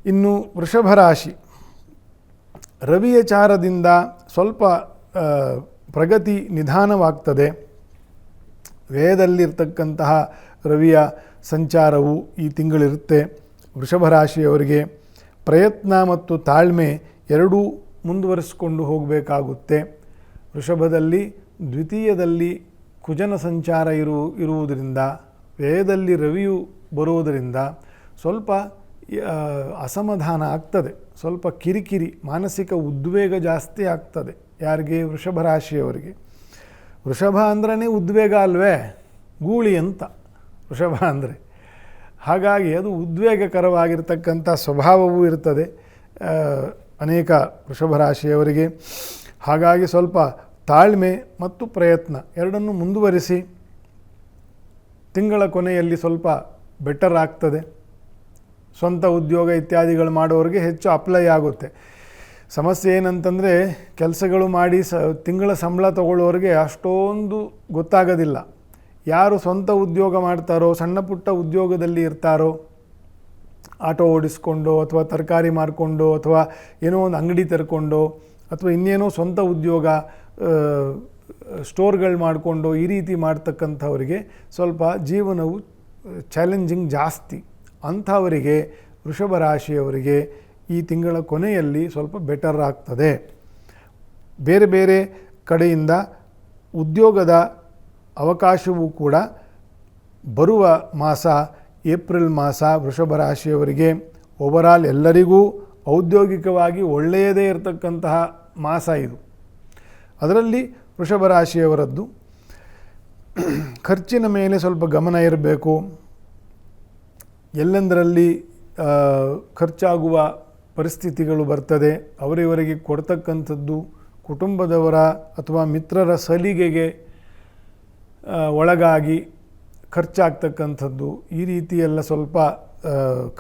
ಇನ್ನು ವೃಷಭ ರಾಶಿ, ರವಿಯ ಚಾರದಿಂದ ಸ್ವಲ್ಪ ಪ್ರಗತಿ ನಿಧಾನವಾಗ್ತದೆ. ವ್ಯಯದಲ್ಲಿರ್ತಕ್ಕಂತಹ ರವಿಯ ಸಂಚಾರವು ಈ ತಿಂಗಳಿರುತ್ತೆ. ವೃಷಭ ರಾಶಿಯವರಿಗೆ ಪ್ರಯತ್ನ ಮತ್ತು ತಾಳ್ಮೆ ಎರಡೂ ಮುಂದುವರಿಸಿಕೊಂಡು ಹೋಗಬೇಕಾಗುತ್ತೆ. ವೃಷಭದಲ್ಲಿ ದ್ವಿತೀಯದಲ್ಲಿ ಕುಜನ ಸಂಚಾರ ಇರುವುದರಿಂದ, ವ್ಯಯದಲ್ಲಿ ರವಿಯು ಬರುವುದರಿಂದ ಸ್ವಲ್ಪ ಅಸಮಾಧಾನ ಆಗ್ತದೆ, ಸ್ವಲ್ಪ ಕಿರಿಕಿರಿ, ಮಾನಸಿಕ ಉದ್ವೇಗ ಜಾಸ್ತಿ ಆಗ್ತದೆ. ಯಾರಿಗೆ? ವೃಷಭ ರಾಶಿಯವರಿಗೆ. ವೃಷಭ ಅಂದ್ರೇ ಉದ್ವೇಗ ಅಲ್ವೇ, ಗೂಳಿ ಅಂತ ವೃಷಭ ಅಂದರೆ. ಹಾಗಾಗಿ ಅದು ಉದ್ವೇಗಕರವಾಗಿರ್ತಕ್ಕಂಥ ಸ್ವಭಾವವೂ ಇರ್ತದೆ ಅನೇಕ ವೃಷಭ ರಾಶಿಯವರಿಗೆ. ಹಾಗಾಗಿ ಸ್ವಲ್ಪ ತಾಳ್ಮೆ ಮತ್ತು ಪ್ರಯತ್ನ ಎರಡನ್ನೂ ಮುಂದುವರಿಸಿ ತಿಂಗಳ ಕೊನೆಯಲ್ಲಿ ಸ್ವಲ್ಪ ಬೆಟರ್ ಆಗ್ತದೆ. ಸ್ವಂತ ಉದ್ಯೋಗ ಇತ್ಯಾದಿಗಳು ಮಾಡೋರಿಗೆ ಹೆಚ್ಚು ಅಪ್ಲೈ ಆಗುತ್ತೆ. ಸಮಸ್ಯೆ ಏನಂತಂದರೆ, ಕೆಲಸಗಳು ಮಾಡಿ ತಿಂಗಳ ಸಂಬಳ ತಗೊಳ್ಳೋರಿಗೆ ಅಷ್ಟೊಂದು ಗೊತ್ತಾಗೋದಿಲ್ಲ. ಯಾರು ಸ್ವಂತ ಉದ್ಯೋಗ ಮಾಡ್ತಾರೋ, ಸಣ್ಣ ಪುಟ್ಟ ಉದ್ಯೋಗದಲ್ಲಿ ಇರ್ತಾರೋ, ಆಟೋ ಓಡಿಸ್ಕೊಂಡು ಅಥವಾ ತರಕಾರಿ ಮಾರಿಕೊಂಡು ಅಥವಾ ಏನೋ ಒಂದು ಅಂಗಡಿ ತೆರ್ಕೊಂಡು ಅಥವಾ ಇನ್ನೇನೋ ಸ್ವಂತ ಉದ್ಯೋಗ ಸ್ಟೋರ್ಗಳು ಮಾಡಿಕೊಂಡು ಈ ರೀತಿ ಮಾಡ್ತಕ್ಕಂಥವರಿಗೆ ಸ್ವಲ್ಪ ಜೀವನವು ಚಾಲೆಂಜಿಂಗ್ ಜಾಸ್ತಿ. ಅಂಥವರಿಗೆ, ವೃಷಭ ರಾಶಿಯವರಿಗೆ ಈ ತಿಂಗಳ ಕೊನೆಯಲ್ಲಿ ಸ್ವಲ್ಪ ಬೆಟರ್ ಆಗ್ತದೆ. ಬೇರೆ ಬೇರೆ ಕಡೆಯಿಂದ ಉದ್ಯೋಗದ ಅವಕಾಶವೂ ಕೂಡ ಬರುವ ಮಾಸ ಏಪ್ರಿಲ್ ಮಾಸ ವೃಷಭ ರಾಶಿಯವರಿಗೆ. ಓವರಾಲ್ ಎಲ್ಲರಿಗೂ ಔದ್ಯೋಗಿಕವಾಗಿ ಒಳ್ಳೆಯದೇ ಇರತಕ್ಕಂತಹ ಮಾಸ ಇದು. ಅದರಲ್ಲಿ ವೃಷಭ ರಾಶಿಯವರದ್ದು ಖರ್ಚಿನ ಮೇಲೆ ಸ್ವಲ್ಪ ಗಮನ ಇರಬೇಕು. ಎಲ್ಲೆಂದರಲ್ಲಿ ಖರ್ಚಾಗುವ ಪರಿಸ್ಥಿತಿಗಳು ಬರ್ತದೆ. ಅವರಿವರಿಗೆ ಕೊಡ್ತಕ್ಕಂಥದ್ದು ಕುಟುಂಬದವರ ಅಥವಾ ಮಿತ್ರರ ಸಲಿಗೆಗೆ ಒಳಗಾಗಿ ಖರ್ಚಾಗ್ತಕ್ಕಂಥದ್ದು, ಈ ರೀತಿಯೆಲ್ಲ ಸ್ವಲ್ಪ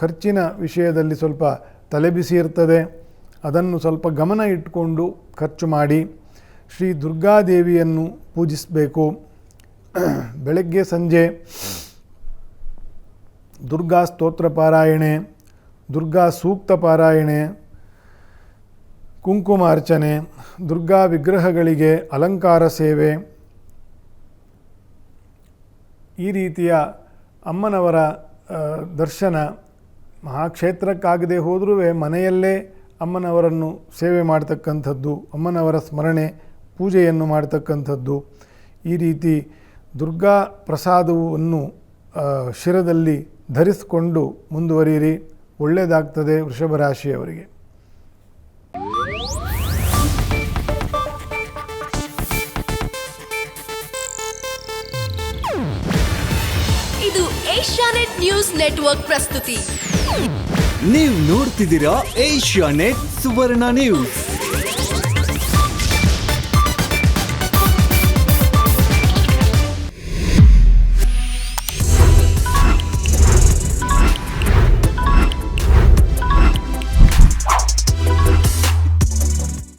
ಖರ್ಚಿನ ವಿಷಯದಲ್ಲಿ ಸ್ವಲ್ಪ ತಲೆಬಿಸಿ ಇರ್ತದೆ. ಅದನ್ನು ಸ್ವಲ್ಪ ಗಮನ ಇಟ್ಟುಕೊಂಡು ಖರ್ಚು ಮಾಡಿ. ಶ್ರೀ ದುರ್ಗಾದೇವಿಯನ್ನು ಪೂಜಿಸಬೇಕು. ಬೆಳಗ್ಗೆ ಸಂಜೆ ದುರ್ಗಾ ಸ್ತೋತ್ರ ಪಾರಾಯಣೆ, ದುರ್ಗಾ ಸೂಕ್ತ ಪಾರಾಯಣೆ, ಕುಂಕುಮಾರ್ಚನೆ, ದುರ್ಗಾ ವಿಗ್ರಹಗಳಿಗೆ ಅಲಂಕಾರ ಸೇವೆ, ಈ ರೀತಿಯ ಅಮ್ಮನವರ ದರ್ಶನ. ಮಹಾಕ್ಷೇತ್ರಕ್ಕಾಗದೆ ಹೋದರೂ ಮನೆಯಲ್ಲೇ ಅಮ್ಮನವರನ್ನು ಸೇವೆ ಮಾಡ್ತಕ್ಕಂಥದ್ದು, ಅಮ್ಮನವರ ಸ್ಮರಣೆ ಪೂಜೆಯನ್ನು ಮಾಡ್ತಕ್ಕಂಥದ್ದು, ಈ ರೀತಿ ದುರ್ಗಾ ಪ್ರಸಾದವನ್ನು ಶಿರದಲ್ಲಿ ಧರಿಸಿಕೊಂಡು ಮುಂದುವರಿಯಿರಿ. ಒಳ್ಳೆಯದಾಗ್ತದೆ ವೃಷಭ ರಾಶಿಯವರಿಗೆ. ಇದು ಏಷ್ಯಾನೆಟ್ ನ್ಯೂಸ್ ನೆಟ್ವರ್ಕ್ ಪ್ರಸ್ತುತಿ. ನೀವು ನೋಡ್ತಿದ್ದೀರಾ ಏಷ್ಯಾನೆಟ್ ಸುವರ್ಣ ನ್ಯೂಸ್.